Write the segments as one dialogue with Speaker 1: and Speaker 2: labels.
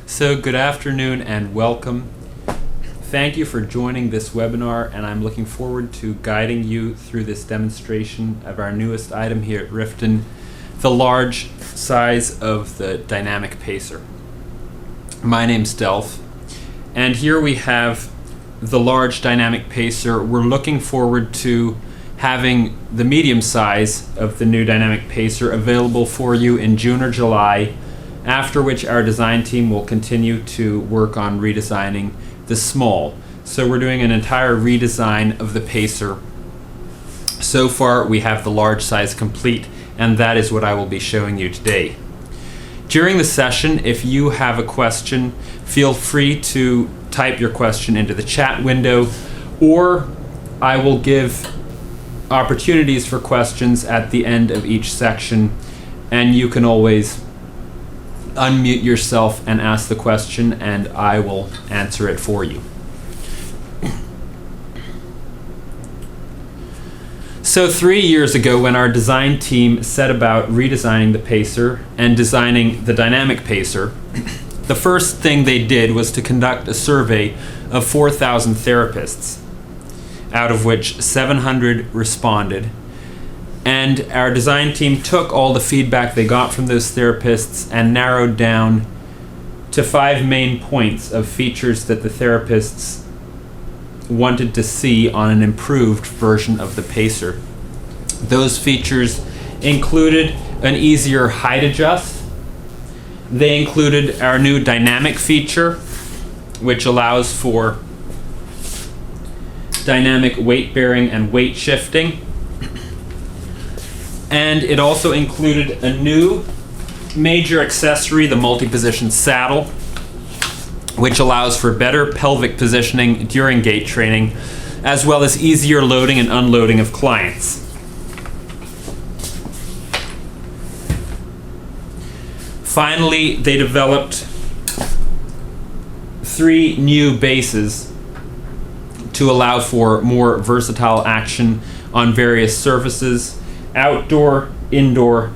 Speaker 1: So good afternoon and welcome. Thank you for joining this webinar, and I'm looking forward to guiding you through this demonstration of our newest item here at Rifton, the large size of the dynamic pacer. My name's Delph, and here we have the large dynamic pacer. We're looking forward to having the medium size of the new dynamic pacer available for you in June or July, after which our design team will continue to work on redesigning the small. So we're doing an entire redesign of the pacer. So far we have the large size complete, and that is what I will be showing you today. During the session, if you have a question, feel free to type your question into the chat window, or I will give opportunities for questions at the end of each section, and you can always unmute yourself and ask the question, and I will answer it for you. So 3 years ago, when our design team set about redesigning the pacer and designing the dynamic pacer, the first thing they did was to conduct a survey of 4,000 therapists, out of which 700 responded. And our design team took all the feedback they got from those therapists and narrowed down to 5 main points of features that the therapists wanted to see on an improved version of the pacer. Those features included an easier height adjust. They included our new dynamic feature, which allows for dynamic weight bearing and weight shifting. And it also included a new major accessory, the multi-position saddle, which allows for better pelvic positioning during gait training, as well as easier loading and unloading of clients. Finally, they developed 3 new bases to allow for more versatile action on various surfaces, outdoor, indoor,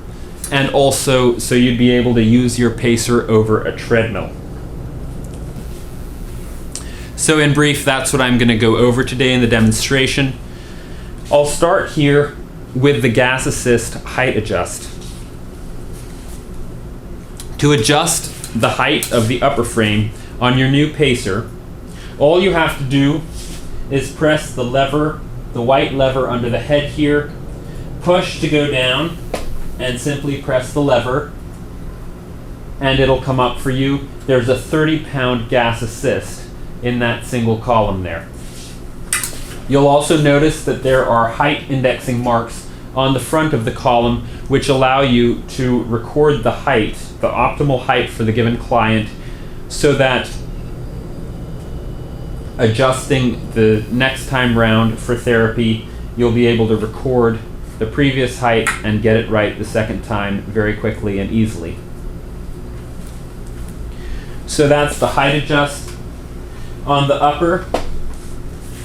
Speaker 1: and also so you'd be able to use your pacer over a treadmill. So in brief, that's what I'm going to go over today in the demonstration. I'll start here with the gas assist height adjust. To adjust the height of the upper frame on your new pacer, all you have to do is press the lever, the white lever under the head here, push to go down, and simply press the lever, and it'll come up for you. There's a 30-pound gas assist in that single column there. You'll also notice that there are height indexing marks on the front of the column, which allow you to record the height, the optimal height for the given client, so that adjusting the next time round for therapy, you'll be able to record the previous height and get it right the second time very quickly and easily. So that's the height adjust. On the upper,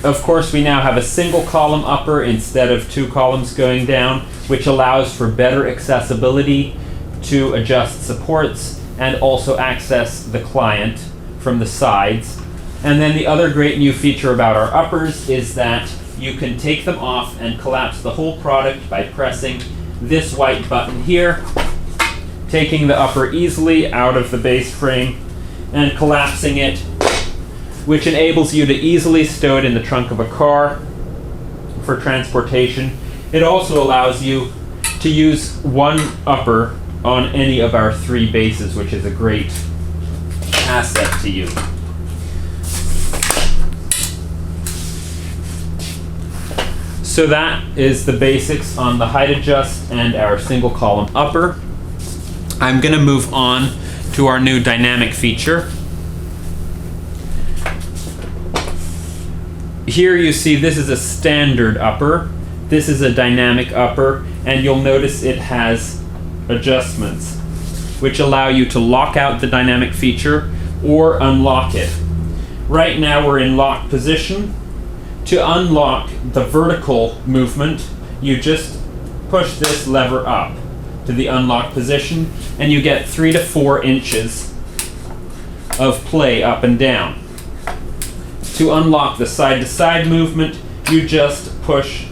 Speaker 1: of course, we now have a single column upper instead of 2 columns going down, which allows for better accessibility to adjust supports and also access the client from the sides. And then the other great new feature about our uppers is that you can take them off and collapse the whole product by pressing this white button here, taking the upper easily out of the base frame and collapsing it, which enables you to easily stow it in the trunk of a car for transportation. It also allows you to use one upper on any of our 3 bases, which is a great asset to you. So that is the basics on the height adjust and our single column upper. I'm going to move on to our new dynamic feature. Here you see this is a standard upper. This is a dynamic upper, and you'll notice it has adjustments which allow you to lock out the dynamic feature or unlock it. Right now we're in lock position. To unlock the vertical movement, you just push this lever up to the unlock position, and you get 3 to 4 inches of play up and down. To unlock the side-to-side movement, you just push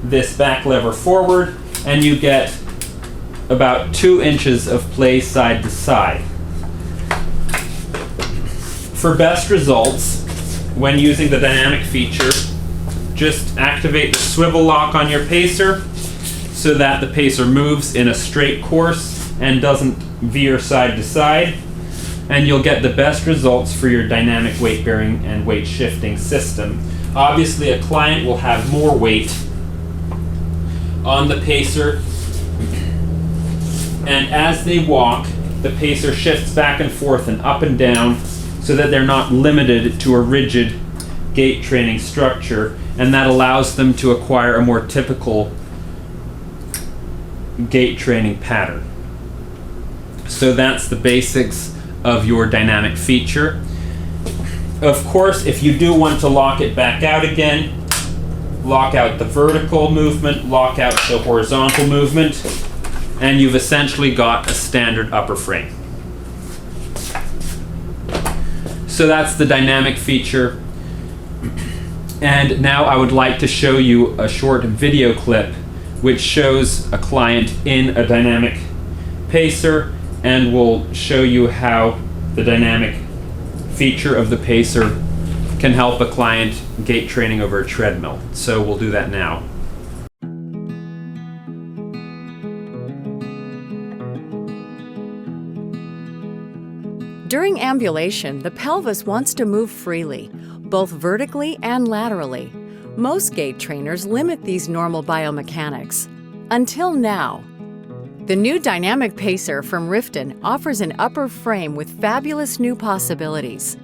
Speaker 1: this back lever forward and you get about 2 inches of play side to side. For best results, when using the dynamic feature, just activate the swivel lock on your pacer so that the pacer moves in a straight course and doesn't veer side to side, and you'll get the best results for your dynamic weight bearing and weight shifting system. Obviously, a client will have more weight on the pacer, and as they walk, the pacer shifts back and forth and up and down so that they're not limited to a rigid gait training structure, and that allows them to acquire a more typical gait training pattern. So that's the basics of your dynamic feature. Of course, if you do want to lock it back out again, lock out the vertical movement, lock out the horizontal movement, and you've essentially got a standard upper frame. So that's the dynamic feature. And now I would like to show you a short video clip which shows a client in a dynamic pacer, and will show you how the dynamic feature of the pacer can help a client gait training over a treadmill. So we'll do that now.
Speaker 2: During ambulation, the pelvis wants to move freely, both vertically and laterally. Most gait trainers limit these normal biomechanics. Until now. The new dynamic pacer from Rifton offers an upper frame with fabulous new possibilities.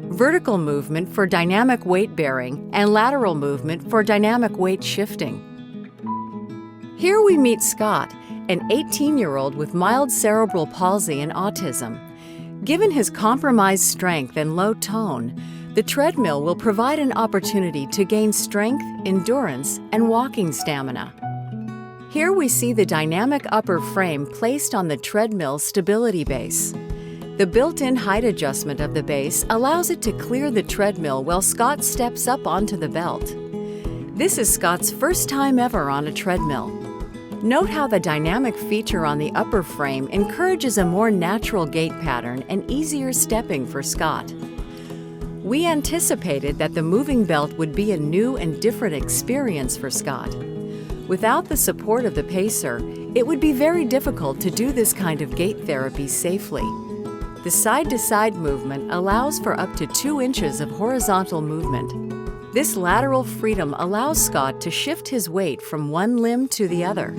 Speaker 2: Vertical movement for dynamic weight bearing and lateral movement for dynamic weight shifting. Here we meet Scott, an 18-year-old with mild cerebral palsy and autism. Given his compromised strength and low tone, the treadmill will provide an opportunity to gain strength, endurance, and walking stamina. Here we see the dynamic upper frame placed on the treadmill stability base. The built-in height adjustment of the base allows it to clear the treadmill while Scott steps up onto the belt. This is Scott's first time ever on a treadmill. Note how the dynamic feature on the upper frame encourages a more natural gait pattern and easier stepping for Scott. We anticipated that the moving belt would be a new and different experience for Scott. Without the support of the pacer, it would be very difficult to do this kind of gait therapy safely. The side-to-side movement allows for up to 2 inches of horizontal movement. This lateral freedom allows Scott to shift his weight from one limb to the other.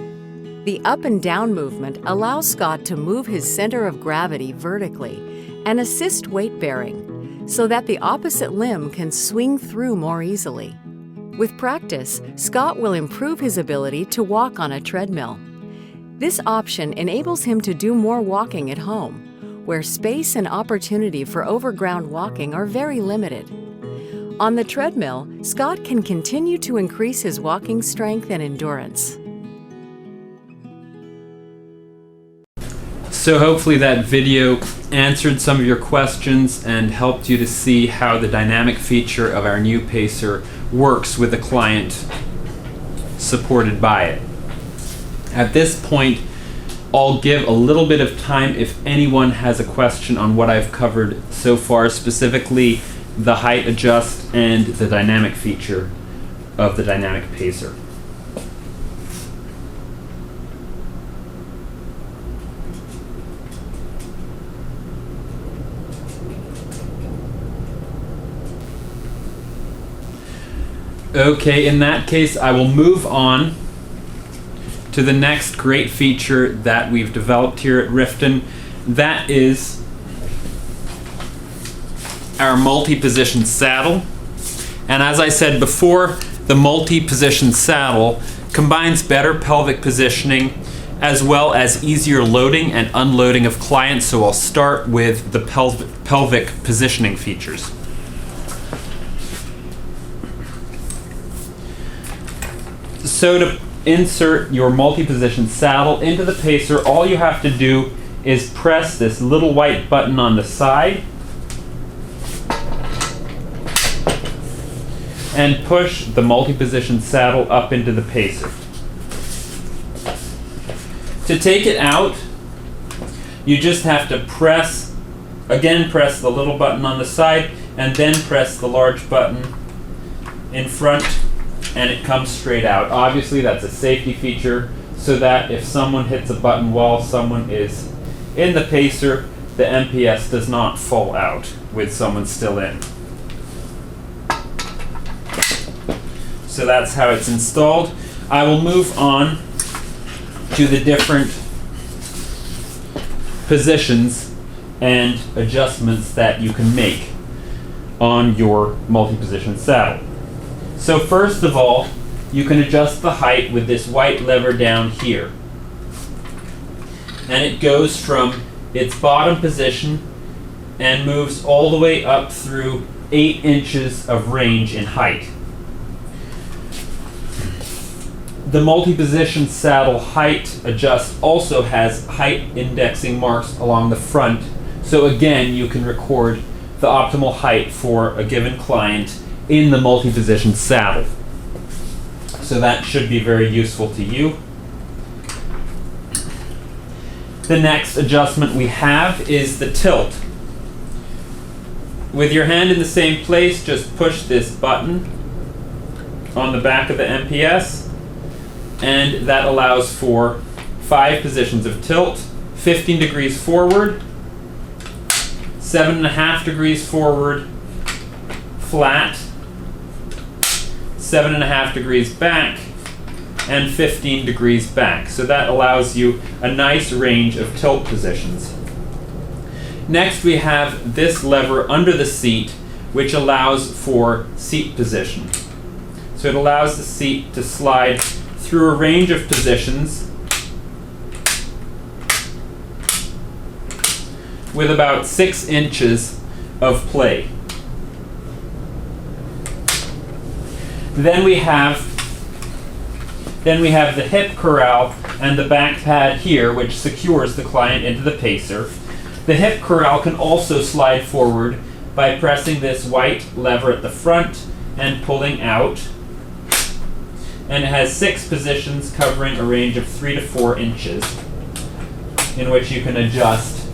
Speaker 2: The up and down movement allows Scott to move his center of gravity vertically and assist weight bearing, so that the opposite limb can swing through more easily. With practice, Scott will improve his ability to walk on a treadmill. This option enables him to do more walking at home, where space and opportunity for overground walking are very limited. On the treadmill, Scott can continue to increase his walking strength and endurance.
Speaker 1: So hopefully that video answered some of your questions and helped you to see how the dynamic feature of our new pacer works with the client supported by it. At this point, I'll give a little bit of time if anyone has a question on what I've covered so far, specifically the height adjust and the dynamic feature of the dynamic pacer. Okay, in that case, I will move on to the next great feature that we've developed here at Rifton. That is our multi-position saddle. And as I said before, the multi-position saddle combines better pelvic positioning as well as easier loading and unloading of clients. So I'll start with the pelvic positioning features. So to insert your multi-position saddle into the pacer, all you have to do is press this little white button on the side, and push the multi-position saddle up into the pacer. To take it out, you just have to press the little button on the side and then press the large button in front and it comes straight out. Obviously that's a safety feature so that if someone hits a button while someone is in the pacer, the MPS does not fall out with someone still in. So that's how it's installed. I will move on to the different positions and adjustments that you can make on your multi-position saddle. So first of all, you can adjust the height with this white lever down here. And it goes from its bottom position and moves all the way up through 8 inches of range in height. The multi-position saddle height adjust also has height indexing marks along the front, so again you can record the optimal height for a given client in the multi-position saddle. So that should be very useful to you. The next adjustment we have is the tilt. With your hand in the same place, just push this button on the back of the MPS, and that allows for 5 positions of tilt: 15 degrees forward, 7.5 degrees forward, flat, 7.5 degrees back, and 15 degrees back. So that allows you a nice range of tilt positions. Next we have this lever under the seat, which allows for seat position. So it allows the seat to slide through a range of positions with about 6 inches of play. Then we have the hip corral and the back pad here, which secures the client into the pacer. The hip corral can also slide forward by pressing this white lever at the front and pulling out. And it has 6 positions covering a range of 3 to 4 inches in which you can adjust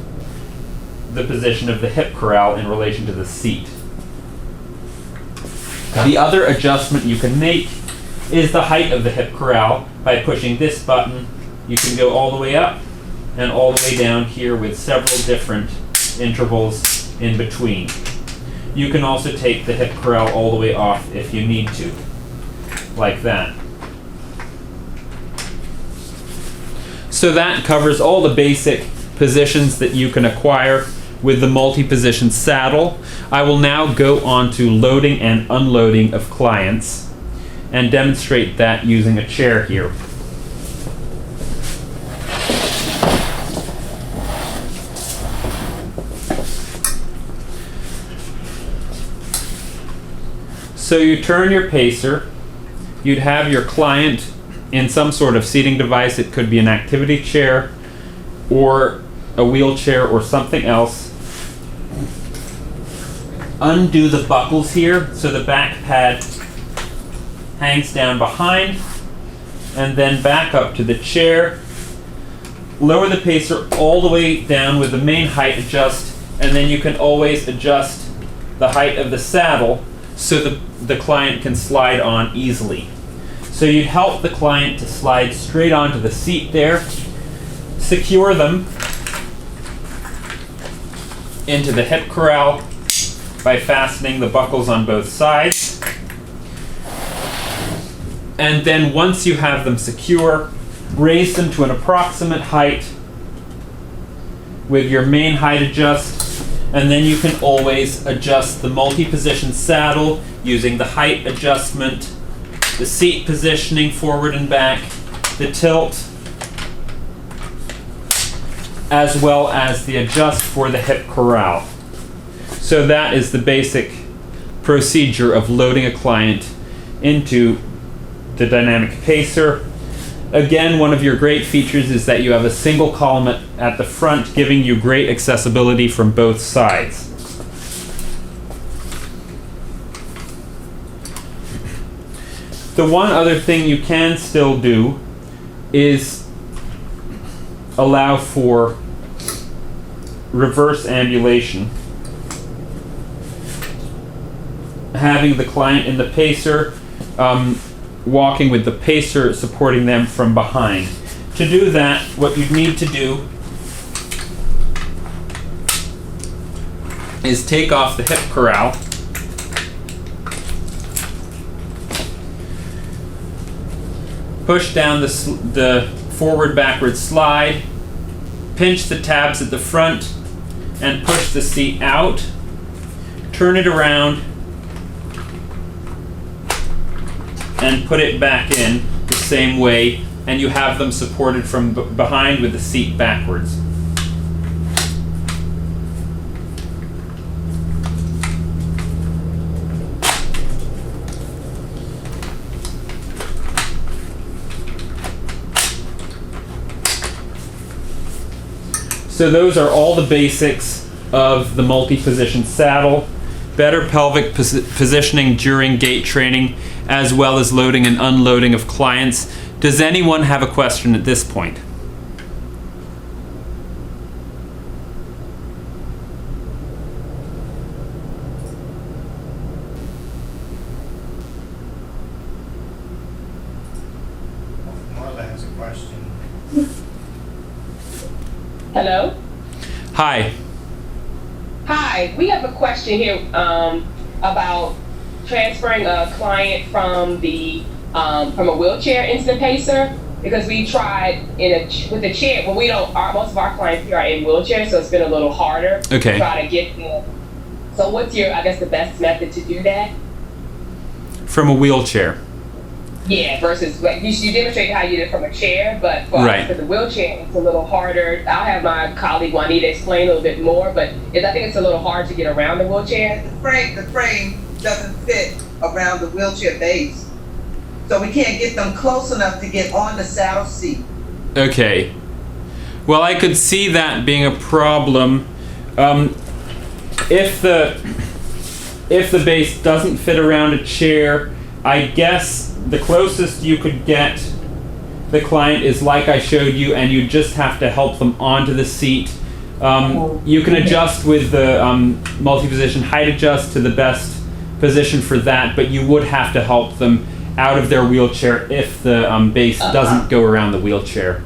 Speaker 1: the position of the hip corral in relation to the seat. The other adjustment you can make is the height of the hip corral. By pushing this button, you can go all the way up and all the way down here with several different intervals in between. You can also take the hip corral all the way off if you need to, like that. So that covers all the basic positions that you can acquire with the multi-position saddle. I will now go on to loading and unloading of clients and demonstrate that using a chair here. So you turn your pacer, you'd have your client in some sort of seating device. It could be an activity chair or a wheelchair or something else. Undo the buckles here so the back pad hangs down behind, and then back up to the chair. Lower the pacer all the way down with the main height adjust, and then you can always adjust the height of the saddle so the client can slide on easily. So you'd help the client to slide straight onto the seat there, secure them into the hip corral by fastening the buckles on both sides. And then once you have them secure, raise them to an approximate height with your main height adjust, and then you can always adjust the multi-position saddle using the height adjustment, the seat positioning forward and back, the tilt, as well as the adjust for the hip corral. So that is the basic procedure of loading a client into the dynamic pacer. Again, one of your great features is that you have a single column at the front, giving you great accessibility from both sides. The one other thing you can still do is allow for reverse ambulation, having the client in the pacer, walking with the pacer supporting them from behind. To do that, what you need to do is take off the hip corral, push down the forward-backward slide, pinch the tabs at the front, and push the seat out. Turn it around and put it back in the same way, and you have them supported from behind with the seat backwards. So those are all the basics of the multi-position saddle, better pelvic positioning during gait training, as well as loading and unloading of clients. Does anyone have a question at this point?
Speaker 3: Marla has a question.
Speaker 4: Hello?
Speaker 1: Hi.
Speaker 4: Hi, we have a question here about transferring a client from a wheelchair into the pacer, because we tried with the chair. Well, we don't. Most of our clients here are in wheelchairs, so it's been a little harder to try to get them. So, what's the best method to do that?
Speaker 1: From a wheelchair.
Speaker 4: Yeah, versus like you demonstrated how you did it from a chair, but for the wheelchair, it's a little harder. I'll have my colleague Juanita explain a little bit more, but I think it's a little hard to get around the wheelchair.
Speaker 5: The frame doesn't fit around the wheelchair base, so we can't get them close enough to get on the saddle seat.
Speaker 1: Okay. Well, I could see that being a problem. If the base doesn't fit around a chair, I guess the closest you could get the client is like I showed you, and you just have to help them onto the seat. You can adjust with the multi-position height adjust to the best position for that, but you would have to help them out of their wheelchair if the base doesn't go around the wheelchair.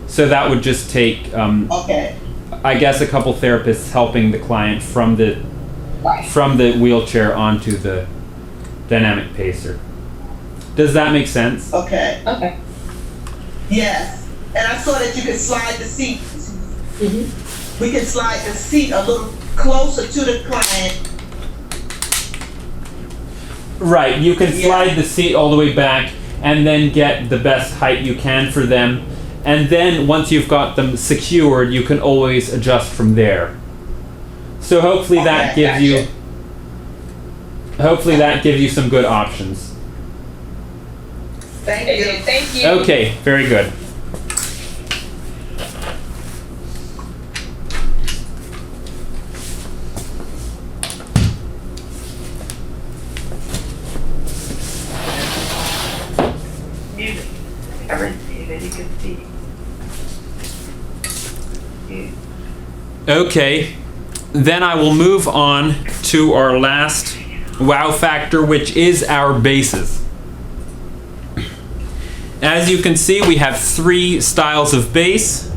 Speaker 1: So that would just take, I guess, a couple therapists helping the client from the wheelchair onto the dynamic pacer. Does that make sense?
Speaker 5: Okay.
Speaker 4: Okay.
Speaker 5: Yes. And I saw that you could slide the seat.
Speaker 4: Mm-hmm.
Speaker 5: We can slide the seat a little closer to the client.
Speaker 1: Right. You can slide the seat all the way back and then get the best height you can for them. And then once you've got them secured, you can always adjust from there. So hopefully that gives you some good options.
Speaker 5: Thank you.
Speaker 4: Thank you.
Speaker 1: Okay, very good.
Speaker 5: Music. Everything that you can see.
Speaker 1: Okay, then I will move on to our last wow factor, which is our bases. As you can see, we have three styles of base: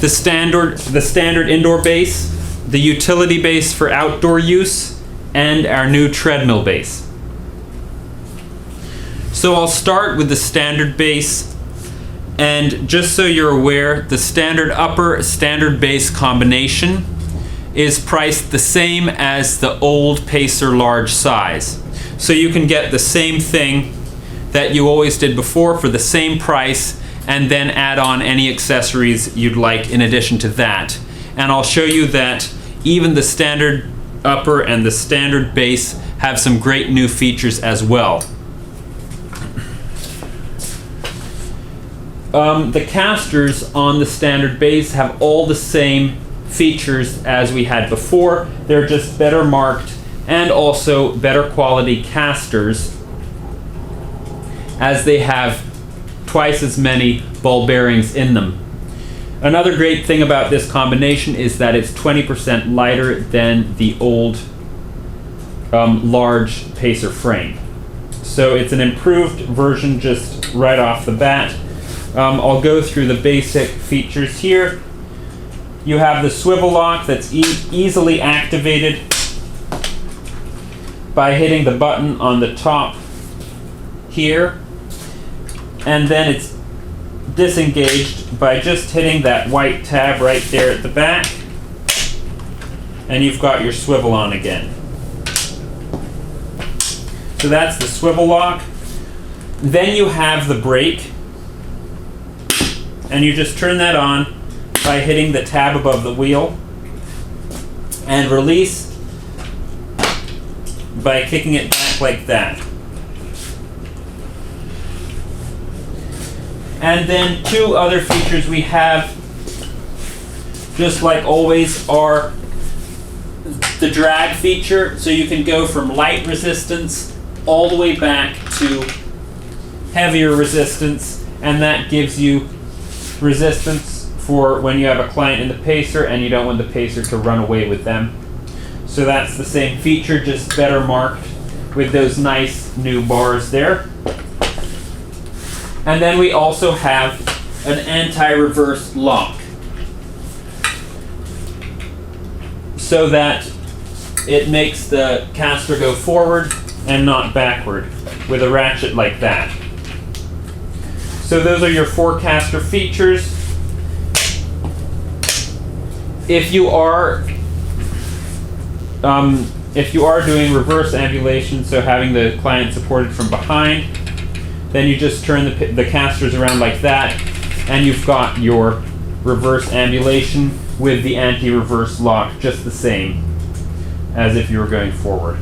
Speaker 1: the standard indoor base, the utility base for outdoor use, and our new treadmill base. So I'll start with the standard base. And just so you're aware, the standard upper, standard base combination is priced the same as the old Pacer large size. So you can get the same thing that you always did before for the same price, and then add on any accessories you'd like in addition to that. And I'll show you that even the standard upper and the standard base have some great new features as well. The casters on the standard base have all the same features as we had before. They're just better marked and also better quality casters as they have twice as many ball bearings in them. Another great thing about this combination is that it's 20% lighter than the old large pacer frame. So it's an improved version just right off the bat. I'll go through the basic features here. You have the swivel lock that's easily activated by hitting the button on the top here, and then it's disengaged by just hitting that white tab right there at the back, and you've got your swivel on again. So that's the swivel lock. Then you have the brake, and you just turn that on by hitting the tab above the wheel, and release by kicking it back like that. And then two other features we have, just like always, are the drag feature. So you can go from light resistance all the way back to heavier resistance, and that gives you resistance for when you have a client in the pacer and you don't want the pacer to run away with them. So that's the same feature, just better marked with those nice new bars there. And then we also have an anti-reverse lock, so that it makes the caster go forward and not backward with a ratchet like that. So those are your four caster features. If you are doing reverse ambulation, so having the client supported from behind, then you just turn the casters around like that, and you've got your reverse ambulation with the anti-reverse lock just the same as if you were going forward.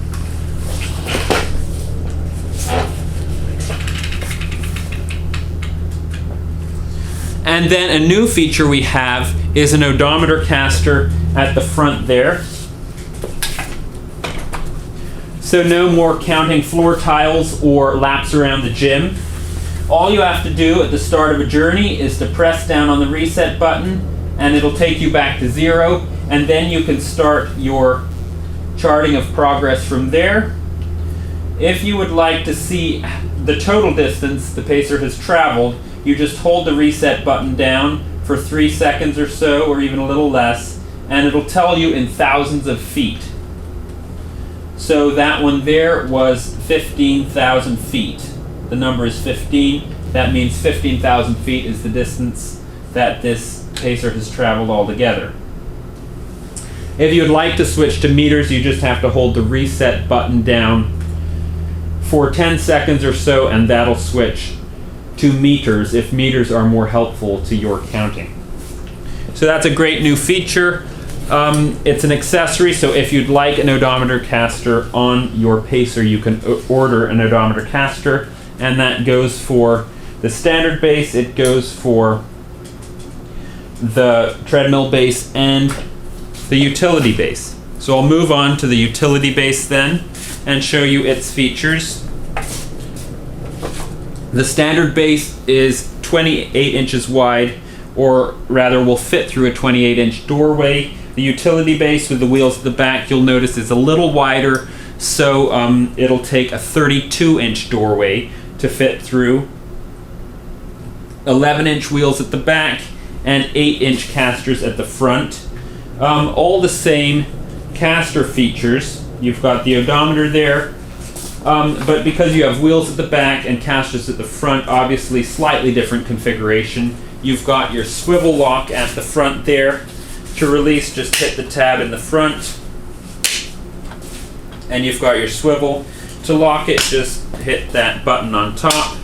Speaker 1: And then a new feature we have is an odometer caster at the front there. So no more counting floor tiles or laps around the gym. All you have to do at the start of a journey is to press down on the reset button, and it'll take you back to 0, and then you can start your charting of progress from there. If you would like to see the total distance the pacer has traveled, you just hold the reset button down for 3 seconds or so, or even a little less, and it'll tell you in thousands of feet. So that one there was 15,000 feet. The number is 15. That means 15,000 feet is the distance that this pacer has traveled altogether. If you'd like to switch to meters, you just have to hold the reset button down for 10 seconds or so, and that'll switch to meters if meters are more helpful to your counting. So that's a great new feature. It's an accessory, so if you'd like an odometer caster on your pacer, you can order an odometer caster, and that goes for the standard base, it goes for the treadmill base, and the utility base. So I'll move on to the utility base then and show you its features. The standard base is 28 inches wide, or rather will fit through a 28-inch doorway. The utility base with the wheels at the back, you'll notice, is a little wider, so it'll take a 32-inch doorway to fit through. 11-inch wheels at the back and 8-inch casters at the front. All the same caster features. You've got the odometer there, but because you have wheels at the back and casters at the front, obviously slightly different configuration. You've got your swivel lock at the front there. To release, just hit the tab in the front, and you've got your swivel. To lock it, just hit that button on top,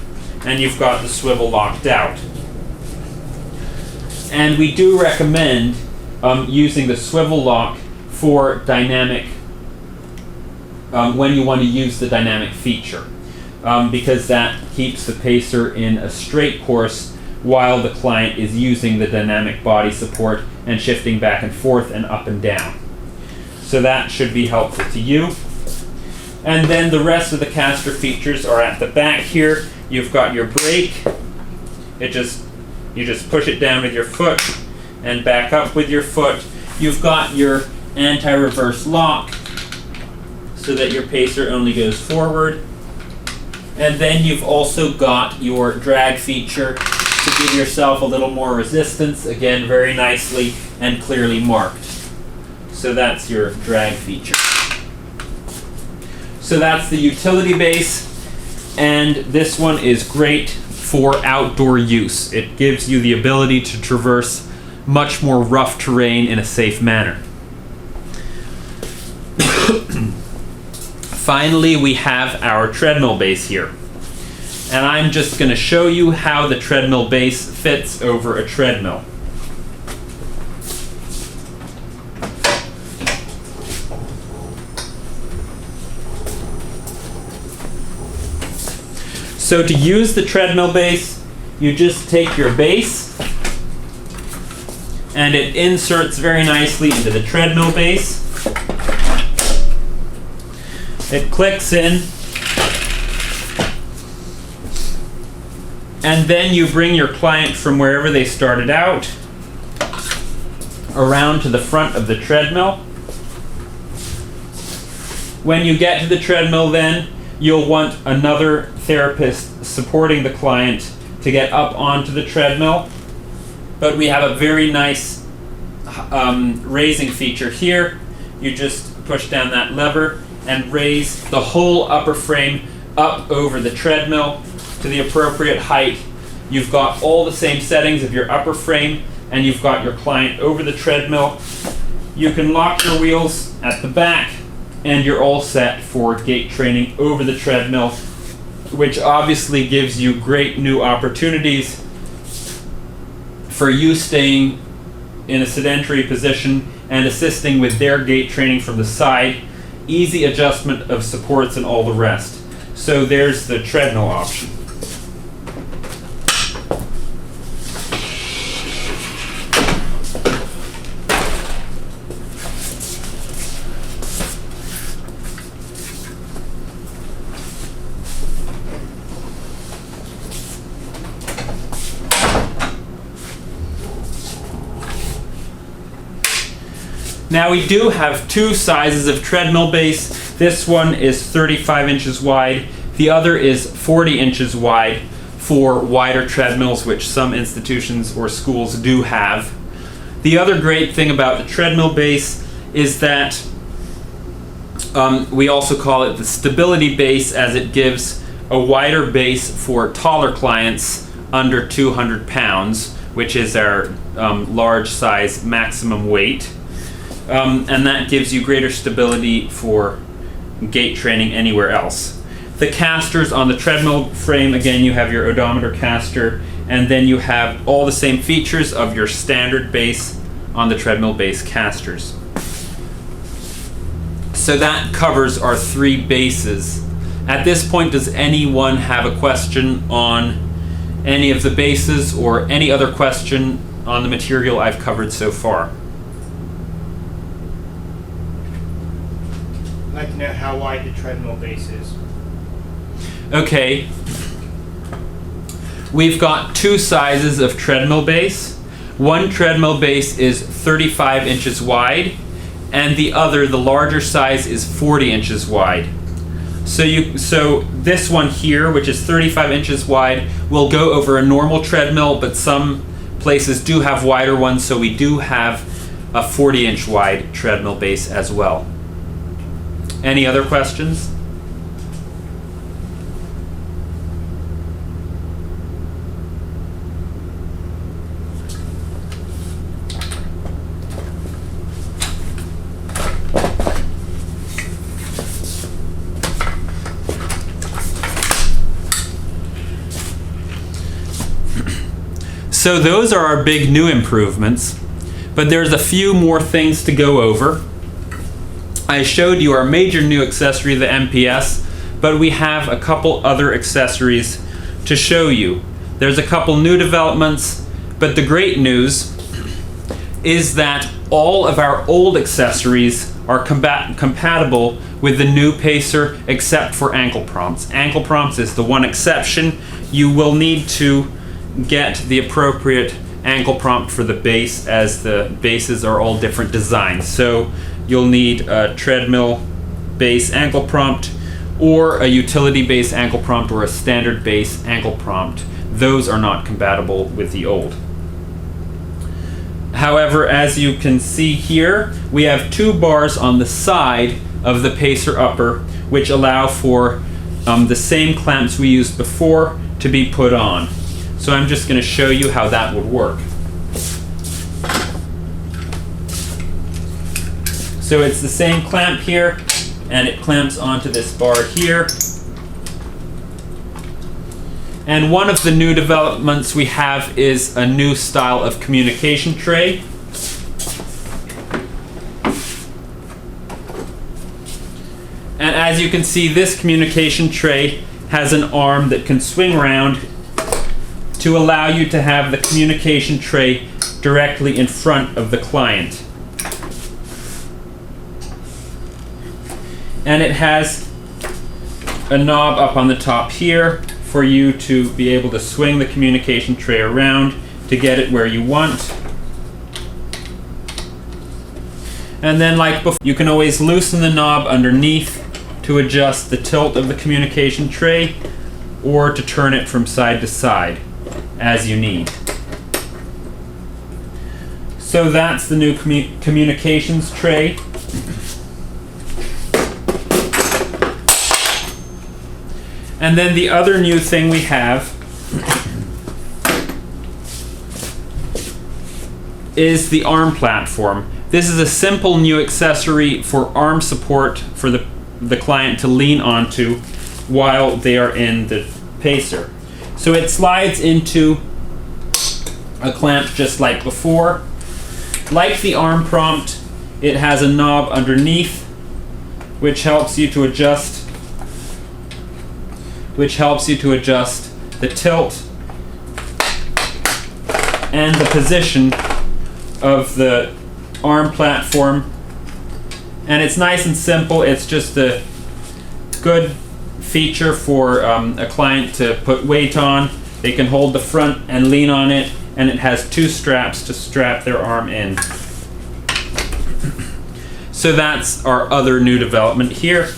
Speaker 1: and you've got the swivel locked out. And we do recommend using the swivel lock for dynamic, when you want to use the dynamic feature, because that keeps the pacer in a straight course while the client is using the dynamic body support and shifting back and forth and up and down. So that should be helpful to you. And then the rest of the caster features are at the back here. You've got your brake. You just push it down with your foot and back up with your foot. You've got your anti-reverse lock so that your pacer only goes forward. And then you've also got your drag feature to give yourself a little more resistance, again very nicely and clearly marked. So that's your drag feature. So that's the utility base, and this one is great for outdoor use. It gives you the ability to traverse much more rough terrain in a safe manner. Finally, we have our treadmill base here. And I'm just going to show you how the treadmill base fits over a treadmill. So to use the treadmill base, you just take your base and it inserts very nicely into the treadmill base. It clicks in, and then you bring your client from wherever they started out around to the front of the treadmill. When you get to the treadmill, then you'll want another therapist supporting the client to get up onto the treadmill. But we have a very nice raising feature here. You just push down that lever and raise the whole upper frame up over the treadmill to the appropriate height. You've got all the same settings of your upper frame, and you've got your client over the treadmill. You can lock your wheels at the back, and you're all set for gait training over the treadmill, which obviously gives you great new opportunities for you staying in a sedentary position and assisting with their gait training from the side, easy adjustment of supports and all the rest. So there's the treadmill option. Now we do have two sizes of treadmill base. This one is 35 inches wide. The other is 40 inches wide for wider treadmills, which some institutions or schools do have. The other great thing about the treadmill base is that we also call it the stability base, as it gives a wider base for taller clients under 200 pounds, which is our large size maximum weight. And that gives you greater stability for gait training anywhere else. The casters on the treadmill frame, again, you have your odometer caster, and then you have all the same features of your standard base on the treadmill base casters. So that covers our three bases. At this point, does anyone have a question on any of the bases or any other question on the material I've covered so far?
Speaker 3: I'd like to know how wide the treadmill base is.
Speaker 1: Okay. We've got two sizes of treadmill base. One treadmill base is 35 inches wide, and the other, the larger size, is 40 inches wide. So this one here, which is 35 inches wide, will go over a normal treadmill, but some places do have wider ones, so we do have a 40-inch wide treadmill base as well. Any other questions? So those are our big new improvements, but there's a few more things to go over. I showed you our major new accessory, the MPS, but we have a couple other accessories to show you. There's a couple new developments, but the great news is that all of our old accessories are compatible with the new pacer except for ankle prompts. Ankle prompts is the one exception. You will need to get the appropriate ankle prompt for the base, as the bases are all different designs. So you'll need a treadmill base ankle prompt, or a utility base ankle prompt, or a standard base ankle prompt. Those are not compatible with the old. However, as you can see here, we have 2 bars on the side of the pacer upper, which allow for the same clamps we used before to be put on. So I'm just going to show you how that would work. So it's the same clamp here, and it clamps onto this bar here. And one of the new developments we have is a new style of communication tray. And as you can see, this communication tray has an arm that can swing around to allow you to have the communication tray directly in front of the client. And it has a knob up on the top here for you to be able to swing the communication tray around to get it where you want. And then, like before, you can always loosen the knob underneath to adjust the tilt of the communication tray, or to turn it from side to side as you need. So that's the new communications tray. And then the other new thing we have is the arm platform. This is a simple new accessory for arm support for the client to lean onto while they are in the pacer. So it slides into a clamp just like before. Like the arm prompt, it has a knob underneath which helps you to adjust the tilt and the position of the arm platform. And it's nice and simple. It's just a good feature for a client to put weight on. They can hold the front and lean on it, and it has 2 straps to strap their arm in. So that's our other new development here.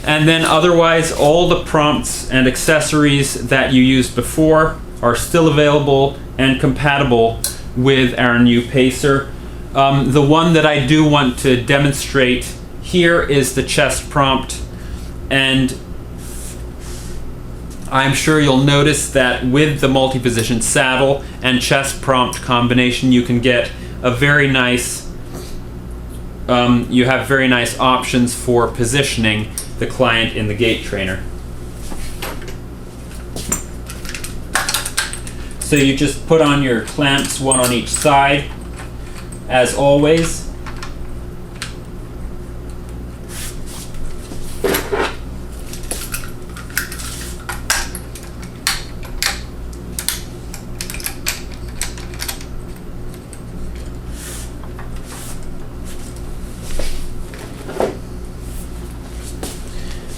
Speaker 1: And then otherwise, all the prompts and accessories that you used before are still available and compatible with our new pacer. The one that I do want to demonstrate here is the chest prompt, and I'm sure you'll notice that with the multi-position saddle and chest prompt combination, you can get a very nice, you have very nice options for positioning the client in the gait trainer. So you just put on your clamps, one on each side, as always.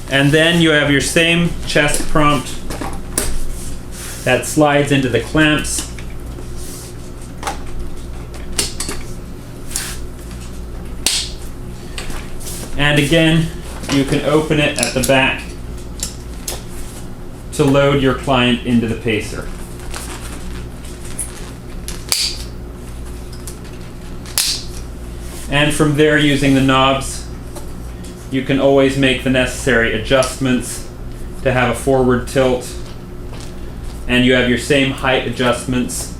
Speaker 1: And then you have your same chest prompt that slides into the clamps. And again, you can open it at the back to load your client into the pacer. And from there, using the knobs, you can always make the necessary adjustments to have a forward tilt. And you have your same height adjustments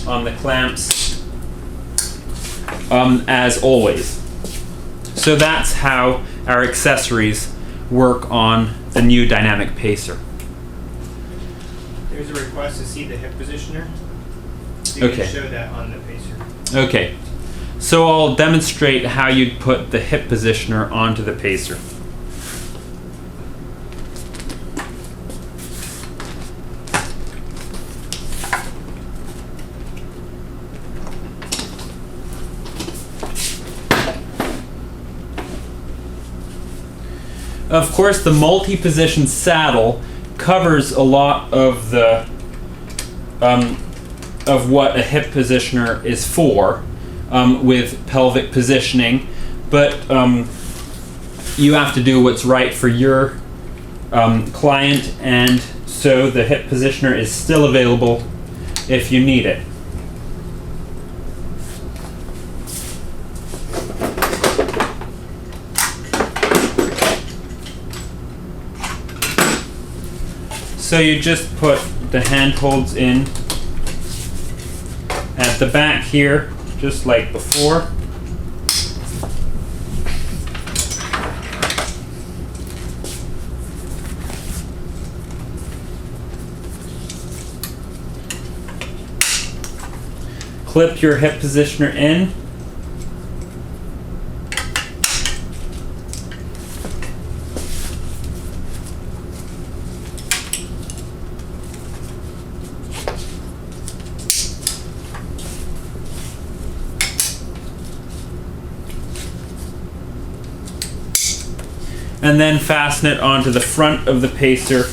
Speaker 1: on the clamps as always. So that's how our accessories work on the new dynamic pacer.
Speaker 3: There's a request to see the hip positioner. You
Speaker 1: Okay.
Speaker 3: can show that on the pacer.
Speaker 1: Okay, so I'll demonstrate how you'd put the hip positioner onto the pacer. Of course, the multi-position saddle covers a lot of the of what a hip positioner is for, with pelvic positioning, but you have to do what's right for your client, and so the hip positioner is still available if you need it. So you just put the handholds in at the back here, just like before. Clip your hip positioner in. And then fasten it onto the front of the pacer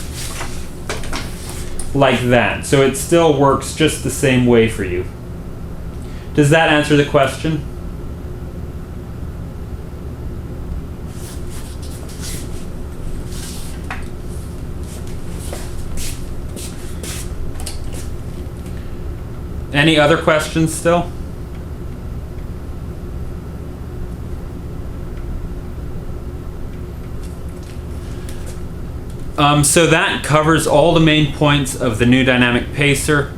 Speaker 1: like that. So it still works just the same way for you. Does that answer the question? Any other questions still? So that covers all the main points of the new dynamic pacer.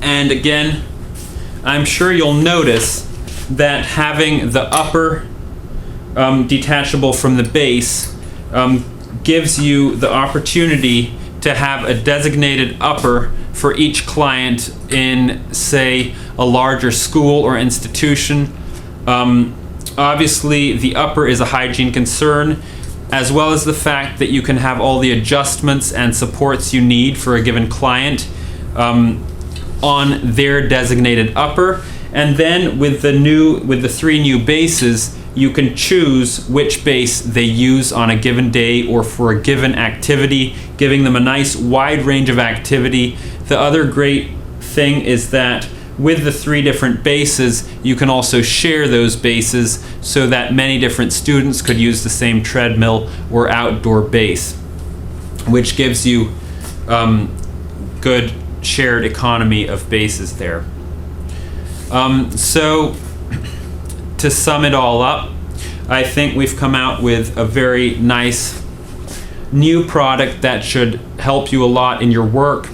Speaker 1: And again, I'm sure you'll notice that having the upper detachable from the base gives you the opportunity to have a designated upper for each client in, say, a larger school or institution. Obviously, the upper is a hygiene concern, as well as the fact that you can have all the adjustments and supports you need for a given client on their designated upper. And then with the 3 new bases, you can choose which base they use on a given day or for a given activity, giving them a nice wide range of activity. The other great thing is that with the 3 different bases, you can also share those bases so that many different students could use the same treadmill or outdoor base, which gives you good shared economy of bases there. So to sum it all up, I think we've come out with a very nice new product that should help you a lot in your work.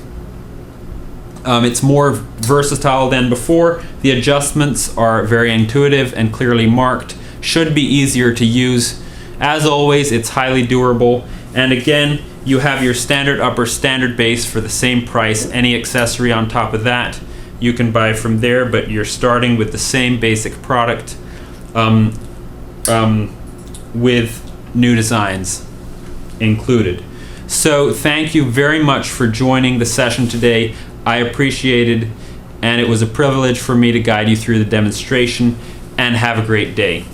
Speaker 1: It's more versatile than before. The adjustments are very intuitive and clearly marked. Should be easier to use. As always, it's highly durable. And again, you have your standard upper, standard base for the same price. Any accessory on top of that you can buy from there, but you're starting with the same basic product with new designs included. So thank you very much for joining the session today. I appreciate it, and it was a privilege for me to guide you through the demonstration, and have a great day.